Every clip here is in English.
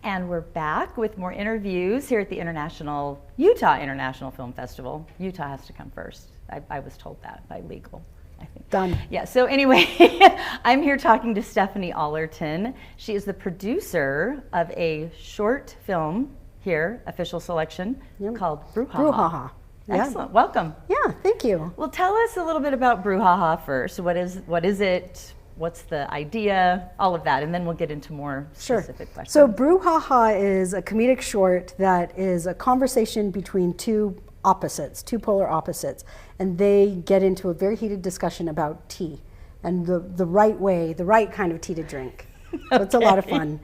And we're back with more interviews here at the Utah International Film Festival. Utah has to come first. I was told that by legal, I think. Done. Yeah, so anyway, I'm here talking to Stephanie Ollerton. She is the producer of a short film here, official selection, called Brew. Brew. Excellent. Welcome. Yeah, thank you. Well, tell us a little bit about Brew first. What is it? What's the idea? All of that, and then we'll get into more specific questions. So Brew is a comedic short that is a conversation between two polar opposites, and they get into a very heated discussion about tea and the right kind of tea to drink. So it's a lot of fun.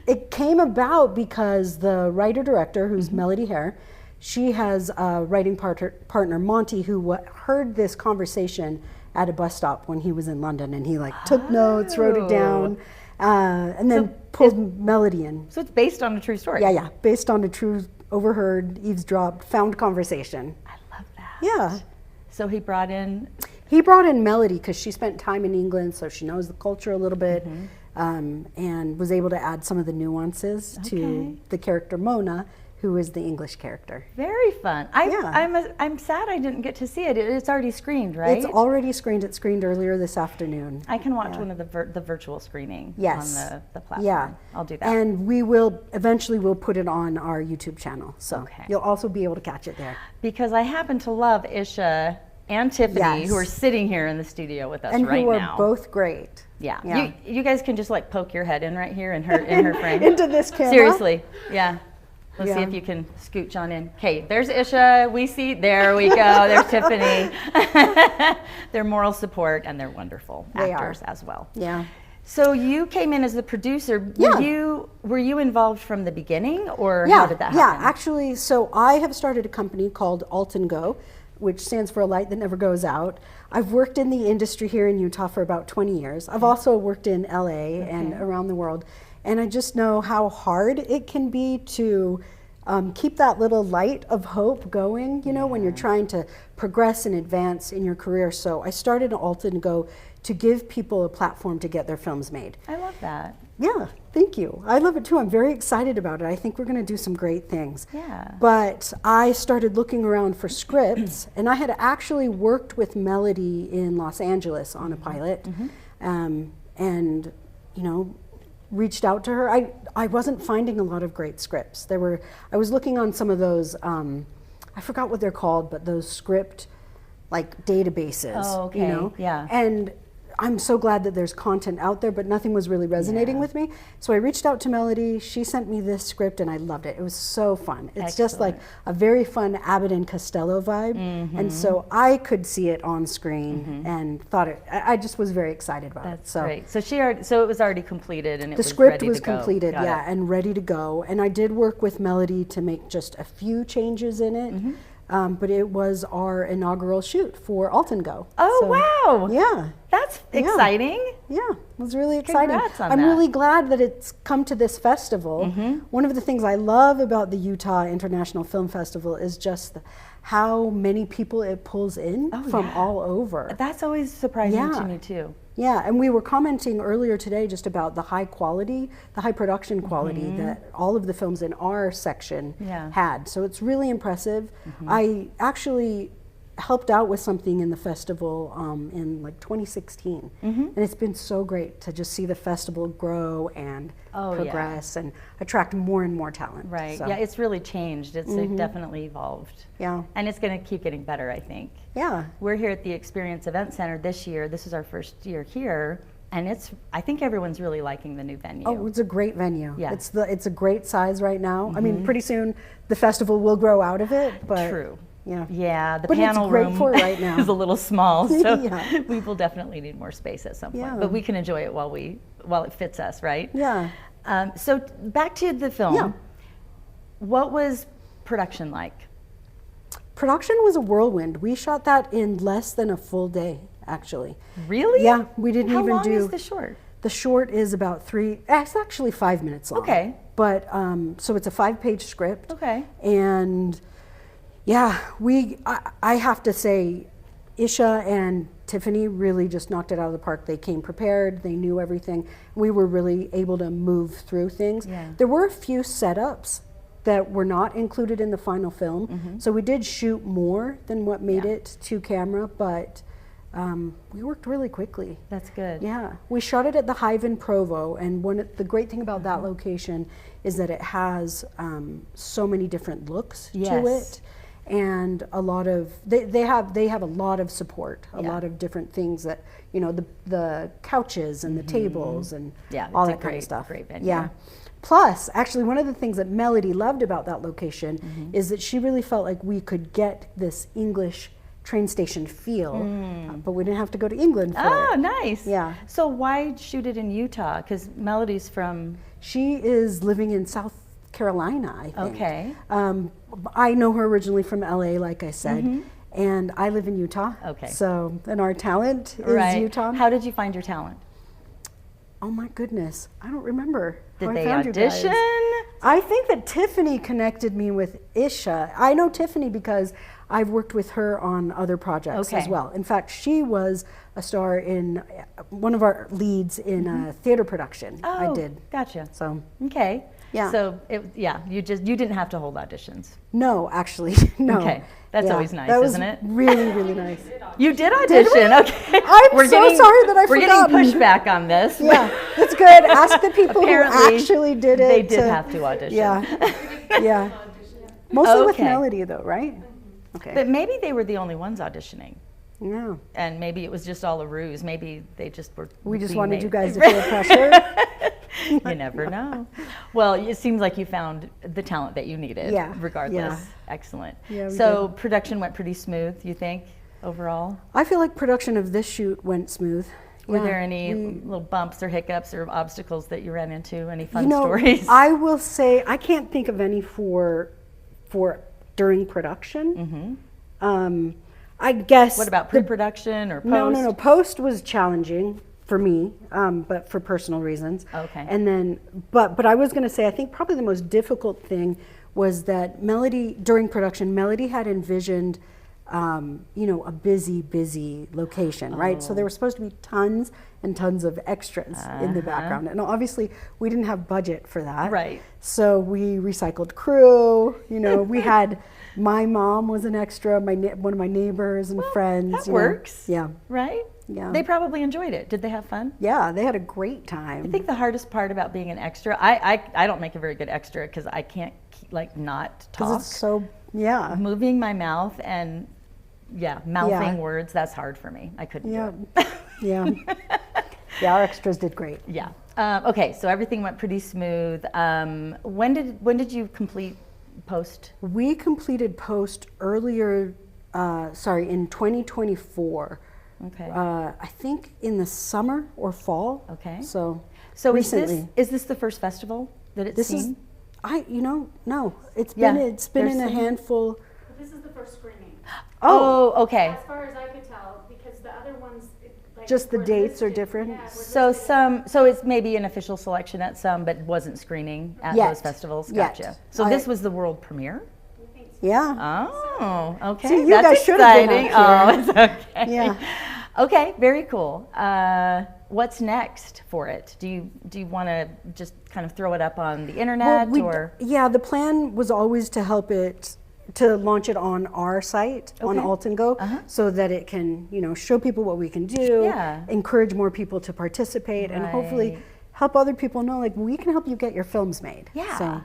It came about because the writer-director, who's Melody Hare, she has a writing partner, Monty, who heard this conversation at a bus stop when he was in London, and he took notes, wrote it down, and then pulled Melody in. So it's based on a true story? Yeah, based on a true, overheard, eavesdropped, found conversation. I love that. Yeah. So he brought in Melody because she spent time in England, so she knows the culture a little bit, and was able to add some of the nuances to the character Mona, who is the English character. Very fun. I'm sad I didn't get to see it. It's already screened, right? It's already screened. It screened earlier this afternoon. I can watch one of the virtual screening on the platform. Yeah, I'll do that. And we'll put it on our YouTube channel, so you'll also be able to catch it there. Because I happen to love Isha and Tiffany, who are sitting here in the studio with us right now. And who are both great. Yeah. You guys can just poke your head in right here in her frame. Into this camera. Seriously, yeah. Let's see if you can scooch on in. Okay, there's Isha. There we go. There's Tiffany. They're moral support, and they're wonderful actors as well. Yeah. So you came in as the producer. Were you involved from the beginning, or how did that happen? Yeah, actually, so I have started a company called Ollerton Go, which stands for A Light That Never Goes Out. I've worked in the industry here in Utah for about 20 years. I've also worked in LA and around the world. And I just know how hard it can be to keep that little light of hope going, when you're trying to progress and advance in your career. So I started Ollerton Go to give people a platform to get their films made. I love that. Yeah, thank you. I love it too. I'm very excited about it. I think we're going to do some great things. Yeah. But I started looking around for scripts, and I had actually worked with Melody in Los Angeles on a pilot, and reached out to her. I wasn't finding a lot of great scripts. I was looking on some of those, I forgot what they're called, but those script databases. Oh, okay. Yeah. And I'm so glad that there's content out there, but nothing was really resonating with me. So I reached out to Melody. She sent me this script, and I loved it. It was so fun. It's just like a very fun Abbott and Costello vibe. And so I could see it on screen and thought I just was very excited about it. So great. So it was already completed, and the script was completed, and ready to go. And I did work with Melody to make just a few changes in it. But it was our inaugural shoot for Ollerton Go. Oh, wow. Yeah. That's exciting. Yeah, it was really exciting. Congrats on I'm that. really glad that it's come to this festival. One of the things I love about the Utah International Film Festival is just how many people it pulls in from all over. That's always surprising to me too. Yeah, and we were commenting earlier today just about the high quality, the high production quality that all of the films in our section had. So it's really impressive. I actually helped out with something in the festival in 2016. And it's been so great to just see the festival grow and progress and attract more and more talent. Right, yeah, it's really changed. It's definitely evolved. Yeah. And it's going to keep getting better, I think. Yeah. We're here at the Experience Event Center this year. This is our first year here. And I think everyone's really liking the new venue. Oh, it's a great venue. Yeah. It's a great size right now. I mean, pretty soon the festival will grow out of it, but true. Yeah, the panel room for right now. is a little small, so we will definitely need more space at some point. Yeah. But we can enjoy it while it fits us, right? Yeah. So back to the film. Yeah. What was production like? Production was a whirlwind. We shot that in less than a full day, actually. Really? Yeah, we didn't How even long do. is the short? The short is about it's actually 5 minutes long. Okay. But so it's a 5-page script. Okay. And yeah, I have to say, Isha and Tiffany really just knocked it out of the park. They came prepared, they knew everything. We were really able to move through things. Yeah. There were a few setups that were not included in the final film. So we did shoot more than what made it to camera, but we worked really quickly. That's good. Yeah, we shot it at the Hive in Provo, and the great thing about that location is that it has so many different looks to it, and a lot of they have a lot of support, a lot of different things that the couches and the tables and all that kind of stuff. Great venue. Yeah. Plus, actually, one of the things that Melody loved about that location is that she really felt like we could get this English train station feel, but we didn't have to go to England for it. Oh, nice. Yeah. So why shoot it in Utah? Because Melody's from... She is living in South Carolina, I think. Okay. I know her originally from LA, like I said, and I live in Utah. Okay. So, and our talent is Utah. How did you find your talent? Oh my goodness, I don't remember. Did they audition? I think that Tiffany connected me with Isha. I know Tiffany because I've worked with her on other projects as well. In fact, she was a star in one of our leads in a theater production I did. Gotcha. So okay. Yeah. So you didn't have to hold auditions. No, actually, no. Okay. That's always nice, isn't it? Really, really nice. You did audition. Okay. I'm sorry that I forgot. We're getting pushback on this. Yeah, it's good. Ask the people who actually did it. They did have to audition. Yeah. Yeah. Mostly with Melody, though, right? Okay. But maybe they were the only ones auditioning. Yeah. And maybe it was just all a ruse. Maybe they just were. We just wanted you guys to feel pressure. You never know. Well, it seems like you found the talent that you needed. Yeah. Regardless. Yeah. Excellent. Yeah, so production went pretty smooth, you think, overall? I feel like production of this shoot went smooth. Were there any little bumps or hiccups or obstacles that you ran into? Any fun stories? I will say I can't think of any for during production. I guess. What about pre-production or post? No. Post was challenging for me, but for personal reasons. Okay. And then, but I was going to say, I think probably the most difficult thing was that during production, Melody had envisioned, a busy location, right? So there were supposed to be tons and tons of extras in the background. And obviously, we didn't have budget for that. Right. So we recycled crew, we had, my mom was an extra, one of my neighbors and friends. That works. Yeah. Right? Yeah. They probably enjoyed it. Did they have fun? Yeah, they had a great time. I think the hardest part about being an extra, I don't make a very good extra because I can't not talk. Because it's so, moving my mouth and mouthing words, that's hard for me. I couldn't do it. Yeah. Yeah, our extras did great. Yeah. Okay, so everything went pretty smooth. When did you complete post? We completed post earlier, in 2024. Okay. I think in the summer or fall. Okay. So recently. Is this the first festival that it's seen? No. It's been in a handful. This is the first screening. Oh, okay. As far as I could tell, because the other ones, just the dates are different. Yeah, so it's maybe an official selection at some, but wasn't screening at those festivals. Gotcha. So this was the world premiere. Yeah. Oh, okay. See, you guys should have been out here. Oh, it's okay. Yeah. Okay, very cool. What's next for it? Do you want to just kind of throw it up on the internet or? Yeah, the plan was always to launch it on our site on Ollerton Go, so that it can show people what we can do, encourage more people to participate, and hopefully help other people know we can help you get your films made. Yeah. So.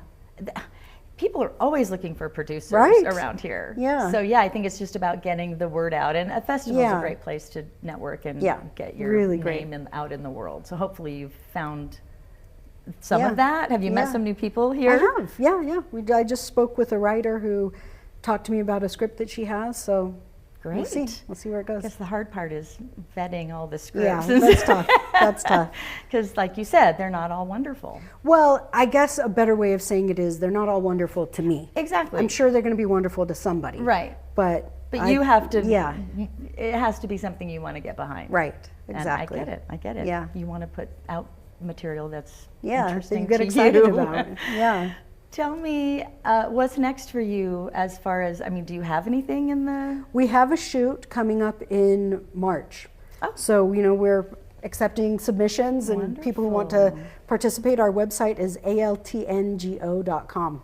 People are always looking for producers around here. Yeah. So I think it's just about getting the word out, and a festival is a great place to network and get your name out in the world. So hopefully you've found some of that. Have you met some new people here? I have. Yeah. I just spoke with a writer who talked to me about a script that she has. So great. We'll see where it goes. I guess the hard part is vetting all the scripts. Yeah, that's tough. That's tough. Because like you said, they're not all wonderful. Well, I guess a better way of saying it is they're not all wonderful to me. Exactly. I'm sure they're going to be wonderful to somebody. Right. But you have to, it has to be something you want to get behind. Right, exactly. And I get it. Yeah. You want to put out material that's that interesting you get to excited you. about. Yeah. Tell me, what's next for you as far as, do you have anything in the? We have a shoot coming up in March. Oh. So, we're accepting submissions and people who want to participate. Our website is altngo.com.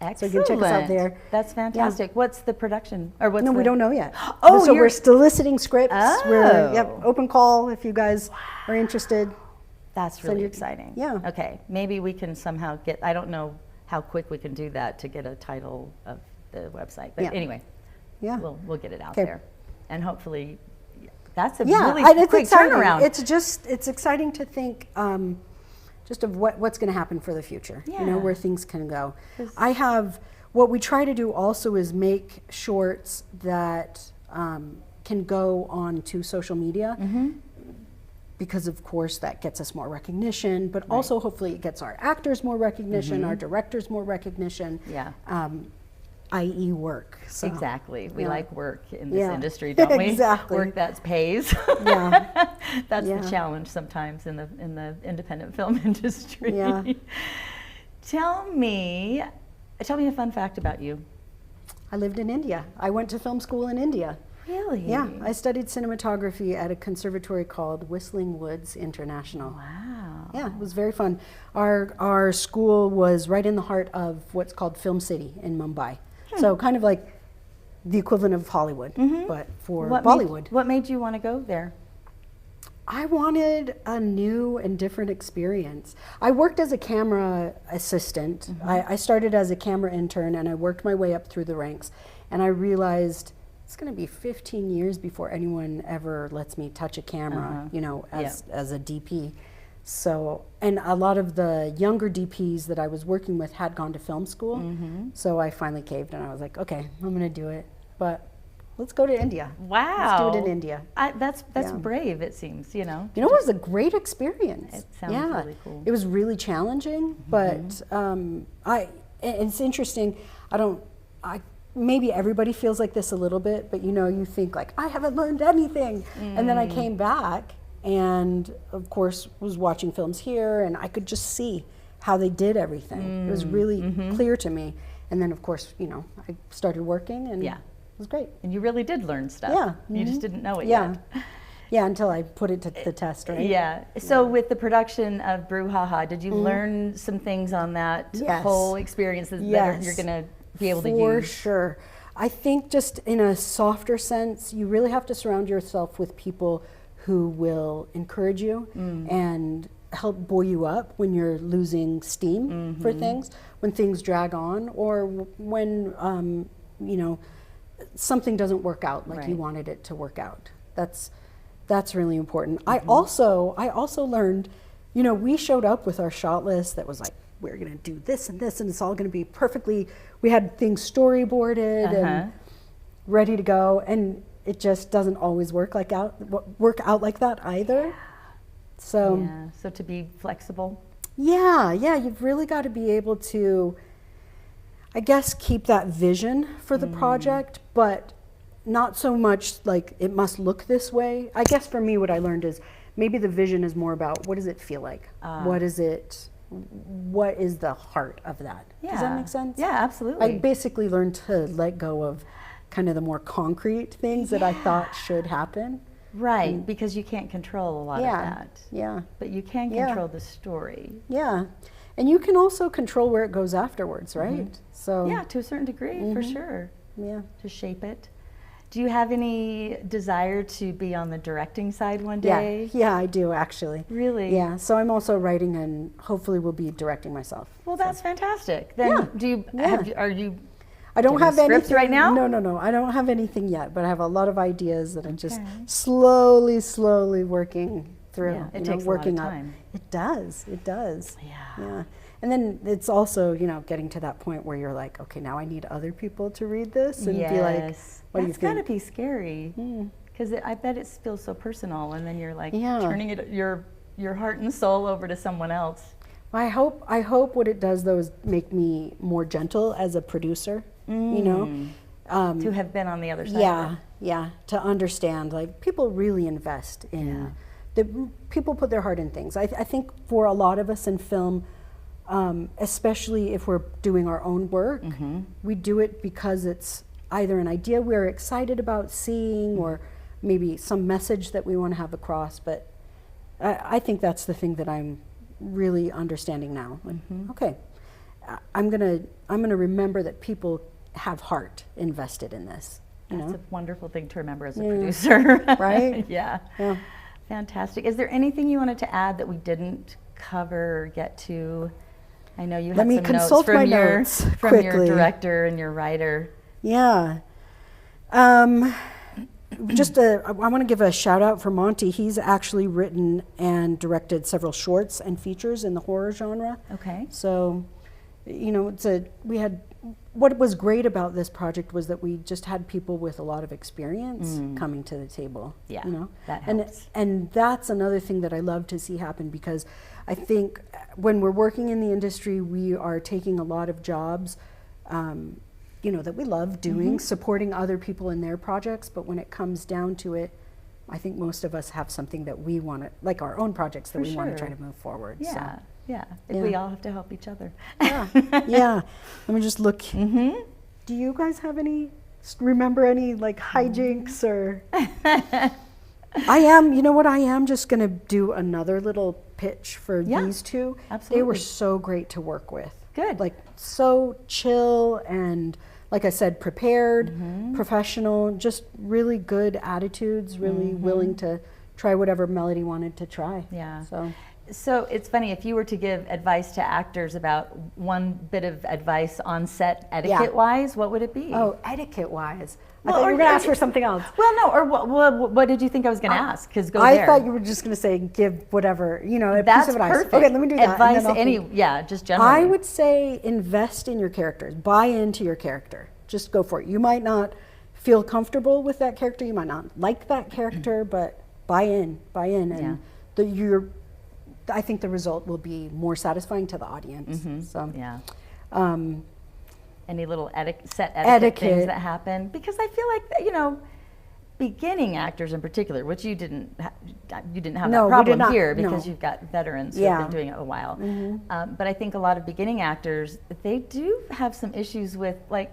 Excellent. So you can check us out there. That's fantastic. What's the production? Or what's we don't know yet. Oh, so we're soliciting scripts. Oh. We're open call if you guys are interested. That's really exciting. Yeah. Okay, maybe we can somehow get, I don't know how quick we can do that to get a title of the website. But anyway, we'll get it out there. And hopefully, that's a really quick turnaround. It's exciting to think just of what's going to happen for the future, where things can go. What we try to do also is make shorts that can go on to social media, because of course that gets us more recognition, but also hopefully it gets our actors more recognition, our directors more recognition, i.e. work. So, exactly. We like work in this industry, don't we? Exactly. Work that pays. That's the challenge sometimes in the independent film industry. Yeah. Tell me a fun fact about you. I lived in India. I went to film school in India. Really? Yeah, I studied cinematography at a conservatory called Whistling Woods International. Wow. Yeah, it was very fun. Our school was right in the heart of what's called Film City in Mumbai. So kind of like the equivalent of Hollywood, but for Bollywood. What made you want to go there? I wanted a new and different experience. I worked as a camera assistant. I started as a camera intern and I worked my way up through the ranks, and I realized it's going to be 15 years before anyone ever lets me touch a camera, as a DP. So, and a lot of the younger DPs that I was working with had gone to film school. So I finally caved and I was like, okay, I'm going to do it. But let's go to India. Wow. Let's do it in India. That's brave, it seems, it was a great experience. It sounds really cool. It was really challenging, but it's interesting. Maybe everybody feels like this a little bit, but you think like, I haven't learned anything. And then I came back and of course was watching films here, and I could just see how they did everything. It was really clear to me. And then of course, I started working and it was great. And you really did learn stuff. Yeah. You just didn't know it yet. Yeah, until I put it to the test, right? Yeah. So with the production of Brew Haha, did you learn some things on that whole experience that you're going to be able to use? For sure. I think just in a softer sense, you really have to surround yourself with people who will encourage you and help buoy you up when you're losing steam for things, when things drag on, or when something doesn't work out like you wanted it to work out. That's really important. I also learned, we showed up with our shot list that was like, we're going to do this and this, and it's all going to be perfectly. We had things storyboarded and ready to go, and it just doesn't always work out like that either. So so to be flexible. Yeah, you've really got to be able to, I guess, keep that vision for the project, but not so much like it must look this way. I guess for me, what I learned is maybe the vision is more about what does it feel like? What is the heart of that? Does that make sense? Yeah, absolutely. I basically learned to let go of kind of the more concrete things that I thought should happen. Right, because you can't control a lot of that. Yeah. But you can control the story. Yeah. And you can also control where it goes afterwards, right? So yeah, to a certain degree, for sure. Yeah. To shape it. Do you have any desire to be on the directing side one day? Yeah, I do actually. Really? Yeah. So I'm also writing and hopefully will be directing myself. Well, that's fantastic. Then are you I don't have scripts anything right now? No. I don't have anything yet, but I have a lot of ideas that I'm just slowly working through. Yeah, it takes working a lot of time. It does. Yeah. And then it's also, getting to that point where you're like, okay, now I need other people to read this and be like, what do you think? That's got to be scary, because I bet it feels so personal, and then you're like turning your heart and soul over to someone else. I hope what it does though is make me more gentle as a producer. To have been on the other side. Yeah. To understand, like, people really invest in. People put their heart in things. I think for a lot of us in film, especially if we're doing our own work, we do it because it's either an idea we're excited about seeing or maybe some message that we want to have across. But I think that's the thing that I'm really understanding now. Like, okay, I'm gonna remember that people have heart invested in this. That's a wonderful thing to remember as a producer. Right? Yeah. Fantastic. Is there anything you wanted to add that we didn't cover or get to? I know you had some notes from your director and your writer. Yeah. I want to give a shout out for Monty. He's actually written and directed several shorts and features in the horror genre. Okay. So, what was great about this project was that we just had people with a lot of experience coming to the table. Yeah, that helps. And that's another thing that I love to see happen, because I think when we're working in the industry, we are taking a lot of jobs that we love doing, supporting other people in their projects. But when it comes down to it, I think most of us have something that we want to, like our own projects that we want to try to move forward. Yeah, so. Yeah. We all have to help each other. Yeah. Let me just look. Do you guys have remember any like hijinks or? I am just going to do another little pitch for these two. Absolutely. They were so great to work with. Good. Like so chill and, like I said, prepared, professional, just really good attitudes, really willing to try whatever Melody wanted to try. Yeah. So it's funny, if you were to give advice to actors about one bit of advice on set etiquette-wise, what would it be? Oh, etiquette-wise. I thought you were going to ask for something else. Well, no, or what did you think I was going to ask? Because I thought you were just going to say give whatever, a piece of advice. Perfect. Okay, let me do that. Advice, just generally. I would say invest in your characters. Buy into your character. Just go for it. You might not feel comfortable with that character. You might not like that character, but buy in. And I think the result will be more satisfying to the audience. So, any little set etiquette things that happen? Because I feel like, beginning actors in particular, which you didn't have that problem here because you've got veterans who have been doing it a while. But I think a lot of beginning actors, they do have some issues with what's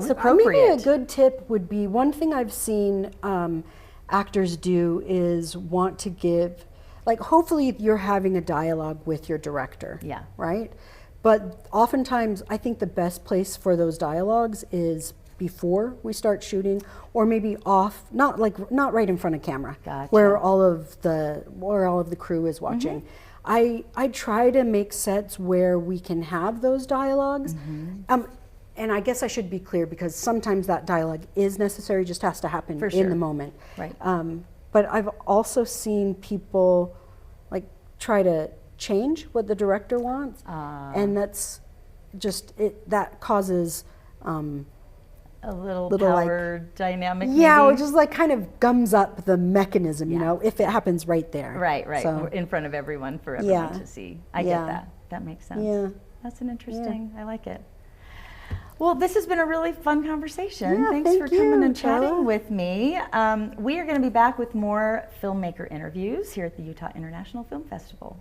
appropriate. Maybe a good tip would be, one thing I've seen actors do is want to give, like, hopefully you're having a dialogue with your director. Yeah. Right? But oftentimes, I think the best place for those dialogues is before we start shooting, or maybe off, not right in front of camera, where all of the crew is watching. I try to make sets where we can have those dialogues. And I guess I should be clear, because sometimes that dialogue is necessary, just has to happen in the moment. Right. But I've also seen people try to change what the director wants, and that's just that causes a little power dynamic. Yeah, or just kind of gums up the mechanism, if it happens right there. Right. So, in front of everyone for everyone to see. I get that. That makes sense. Yeah. That's an interesting. I like it. Well, this has been a really fun conversation. Thanks for coming and chatting with me. We are going to be back with more filmmaker interviews here at the Utah International Film Festival.